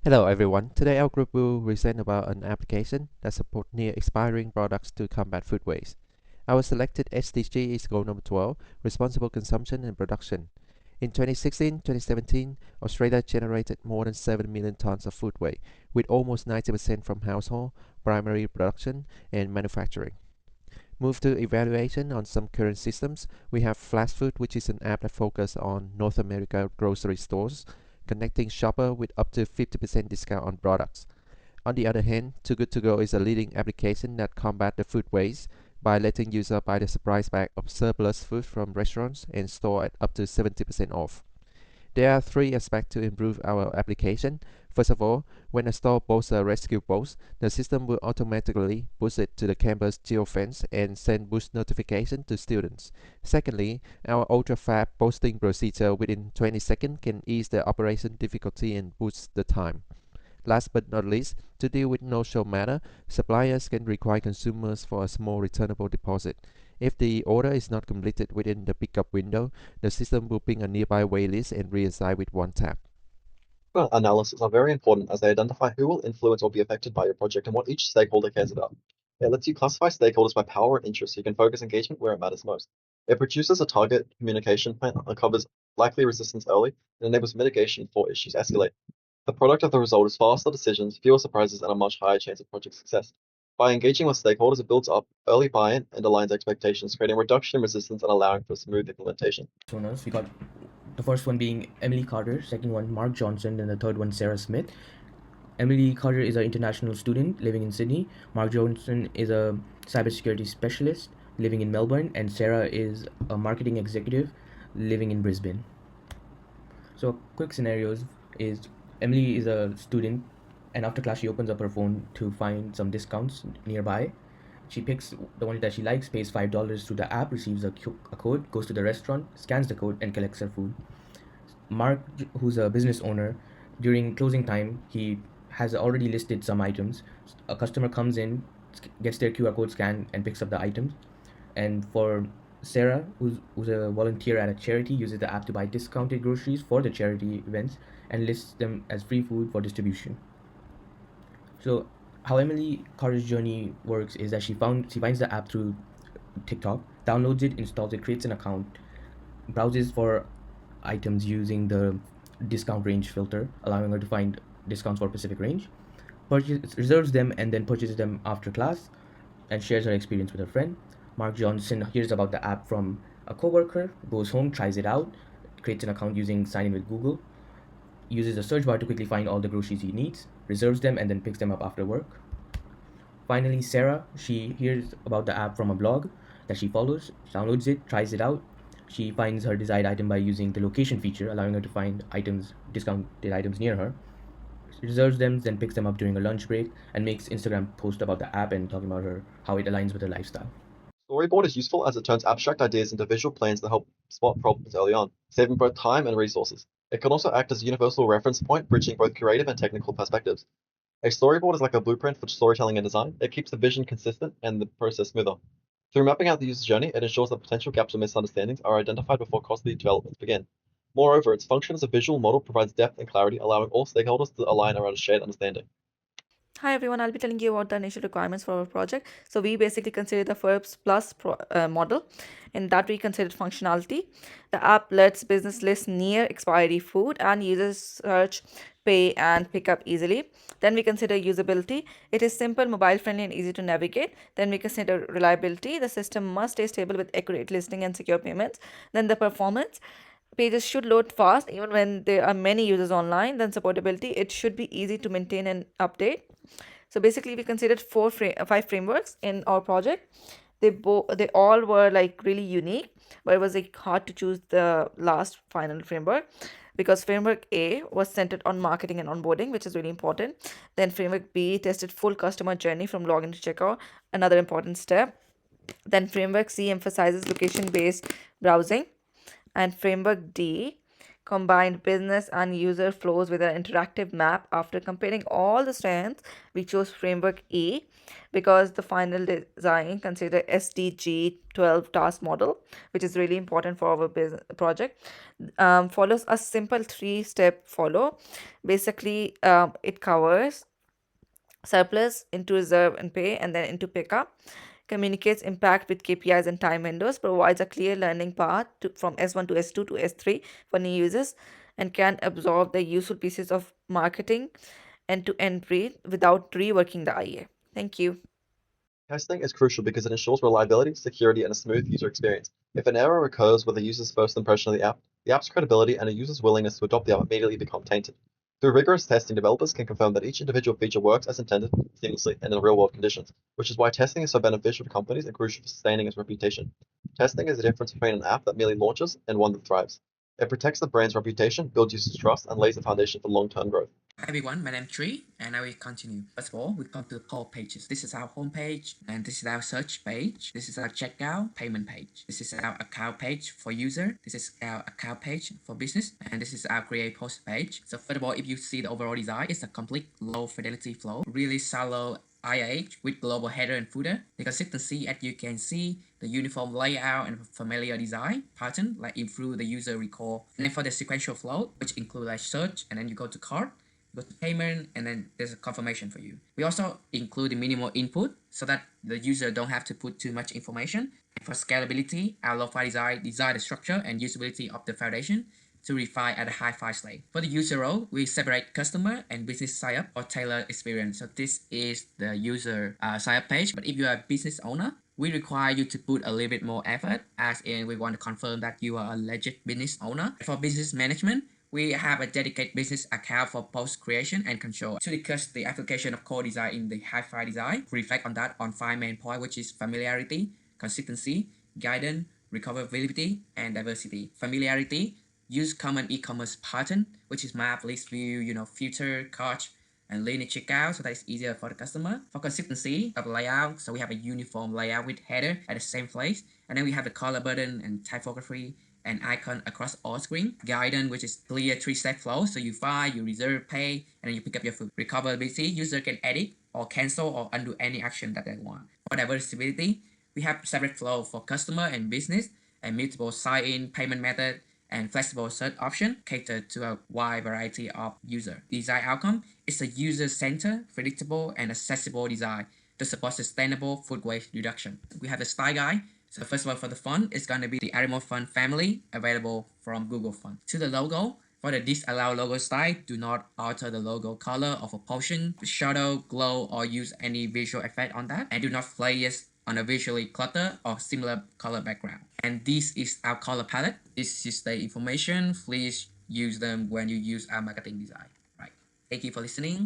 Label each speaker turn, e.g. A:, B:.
A: Hello everyone. Today our group will present about an application that supports near expiring products to combat food waste. Our selected SDG is goal number 12, responsible consumption and production. In 2016-2017, Australia generated more than 7 million tons of food waste, with almost 90% from household, primary production, and manufacturing. Move to evaluation on some current systems. We have Flash Food, which is an app that focuses on North America grocery stores, connecting shopper with up to 50% discount on products. On the other hand, Too Good To Go is a leading application that combats the food waste by letting users buy the surprise bag of surplus food from restaurants and store at up to 70% off. There are three aspects to improve our application. First of all, when a store posts a rescue post, the system will automatically push it to the campus geofence and send push notification to students. Secondly, our ultra-fast posting procedure within 20 seconds can ease the operation difficulty and boost the time. Last but not least, to deal with no-show matter, suppliers can require consumers for a small returnable deposit. If the order is not completed within the pickup window, the system will ping a nearby waitlist and reassign with one tap.
B: Analysis are very important as they identify who will influence or be affected by your project and what each stakeholder cares about. It lets you classify stakeholders by power and interest so you can focus engagement where it matters most. It produces a target communication plan, uncovers likely resistance early, and enables mitigation before issues escalate. The product of the result is faster decisions, fewer surprises, and a much higher chance of project success. By engaging with stakeholders, it builds up early buy-in and aligns expectations, creating a reduction in resistance and allowing for smooth implementation.
C: Personas. We got the first one being Emily Carter, second one Mark Johnson, and the third one Sarah Smith. Emily Carter is an international student living in Sydney. Mark Johnson is a cybersecurity specialist living in Melbourne, and Sarah is a marketing executive living in Brisbane. So, quick scenarios is Emily is a student, and after class she opens up her phone to find some discounts nearby. She picks the one that she likes, pays $5 through the app, receives a code, goes to the restaurant, scans the code, and collects her food. Mark, who's a business owner, during closing time, he has already listed some items. A customer comes in, gets their QR code scanned, and picks up the items. And for Sarah, who's a volunteer at a charity, uses the app to buy discounted groceries for the charity events and lists them as free food for distribution. So how Emily Carter's journey works is that she finds the app through TikTok, downloads it, installs it, creates an account, browses for items using the discount range filter, allowing her to find discounts for a specific range, reserves them, and then purchases them after class, and shares her experience with her friend. Mark Johnson hears about the app from a coworker, goes home, tries it out, creates an account using sign in with Google, uses the search bar to quickly find all the groceries he needs, reserves them, and then picks them up after work. Finally, Sarah, she hears about the app from a blog that she follows, downloads it, tries it out. She finds her desired item by using the location feature, allowing her to find discounted items near her. She reserves them, then picks them up during her lunch break, and makes Instagram post about the app and talking about how it aligns with her lifestyle.
B: Storyboard is useful as it turns abstract ideas into visual plans that help spot problems early on, saving both time and resources. It can also act as a universal reference point, bridging both creative and technical perspectives. A storyboard is like a blueprint for storytelling and design. It keeps the vision consistent and the process smoother. Through mapping out the user's journey, it ensures that potential gaps or misunderstandings are identified before costly developments begin. Moreover, its function as a visual model provides depth and clarity, allowing all stakeholders to align around a shared understanding.
D: Hi everyone, I'll be telling you about the initial requirements for our project. So we basically consider the FERBs Plus model. In that we considered functionality. The app lets business list near expiry food and users search, pay and pick up easily. Then we consider usability. It is simple, mobile friendly and easy to navigate. Then we consider reliability. The system must stay stable with accurate listing and secure payments. Then the performance. Pages should load fast even when there are many users online. Then supportability. It should be easy to maintain and update. So basically, we considered five frameworks in our project. They all were like really unique, but it was like hard to choose the last final framework because framework A was centered on marketing and onboarding, which is really important. Then framework B tested full customer journey from login to checkout, another important step. Then framework C emphasizes location based browsing, and framework D combined business and user flows with an interactive map. After comparing all the strengths, we chose framework A because the final design considered SDG 12 task model, which is really important for our business project. Follows a simple three-step follow. Basically, it covers surplus into reserve and pay, and then into pickup, communicates impact with KPIs and time windows, provides a clear learning path from S1 to S2 to S3 for new users, and can absorb the useful pieces of marketing end to end read without reworking the IA. Thank you.
B: Testing is crucial because it ensures reliability, security, and a smooth user experience. If an error occurs with a user's first impression of the app's credibility and a user's willingness to adopt the app immediately become tainted. Through rigorous testing, developers can confirm that each individual feature works as intended, seamlessly, and in real-world conditions, which is why testing is so beneficial for companies and crucial for sustaining its reputation. Testing is the difference between an app that merely launches and one that thrives. It protects the brand's reputation, builds users' trust, and lays the foundation for long-term growth.
E: Hi everyone, my name is Tri, and I will continue. First of all, we come to the core pages. This is our home page, and this is our search page. This is our checkout payment page. This is our account page for user. This is our account page for business, and this is our create post page. So first of all, if you see the overall design, it's a complete low fidelity flow, really shallow IH with global header and footer. The consistency, as you can see, the uniform layout and familiar design pattern like improve the user recall. And then for the sequential flow, which include like search, and then you go to cart, go to payment, and then there's a confirmation for you. We also include the minimal input so that the user don't have to put too much information. And for scalability, our low-fi design the structure and usability of the foundation to refine at a hi-fi slate. For the user role, we separate customer and business sign-up or tailored experience. So this is the user sign-up page. But if you are a business owner, we require you to put a little bit more effort, as in we want to confirm that you are a legit business owner. For business management, we have a dedicated business account for post creation and control. To discuss the application of core design in the hi-fi design, reflect on that on 5 main points, which is familiarity, consistency, guidance, recoverability, and diversity. Familiarity, use common e-commerce pattern, which is map, list view, filter, cart, and linear checkout, so that it's easier for the customer. For consistency of layout, so we have a uniform layout with header at the same place, and then we have the color button and typography and icon across all screen. Guidance, which is clear three-step flow, so you find, you reserve, pay, and then you pick up your food. Recoverability, user can edit or cancel or undo any action that they want. For diversity, we have separate flow for customer and business, and multiple sign-in payment method, and flexible search option catered to a wide variety of user. Design outcome is a user-centered, predictable, and accessible design to support sustainable food waste reduction. We have the style guide. So the first one for the font is going to be the animal font family, available from Google Font. To the logo, for the disallow logo style, do not alter the logo color of a potion, shadow, glow, or use any visual effect on that, and do not place on a visually cluttered or similar color background. And this is our color palette. This is the information. Please use them when you use our marketing design. Right. Thank you for listening.